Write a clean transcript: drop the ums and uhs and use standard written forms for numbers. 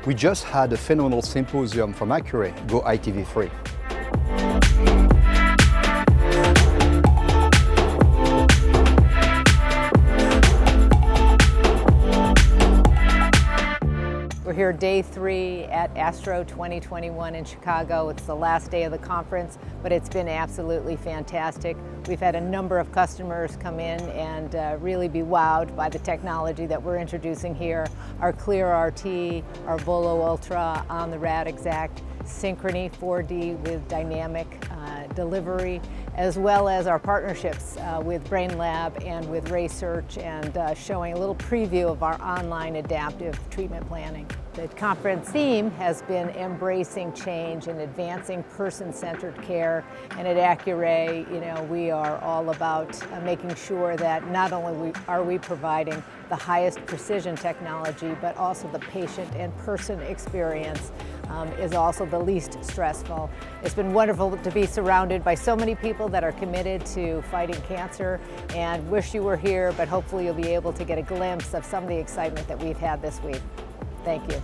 We just had a phenomenal symposium from Accuray, Go ITV3. We're here day 3 at Astro 2021 in Chicago. It's the last day of the conference, but it's been absolutely fantastic. We've had a number of customers come in and really be wowed by the technology that we're introducing here. Our Clear RT, our Volo Ultra on the Rad Exact, Synchrony 4D with dynamic delivery, as well as our partnerships with Brain Lab and with Research, and showing a little preview of our online adaptive treatment planning. The conference theme has been embracing change and advancing person-centered care, and at Accuray, we are all about making sure that not only are we providing the highest precision technology, but also the patient and person experience is also the least stressful. It's been wonderful to be surrounded by so many people that are committed to fighting cancer, and wish you were here, but hopefully you'll be able to get a glimpse of some of the excitement that we've had this week. Thank you.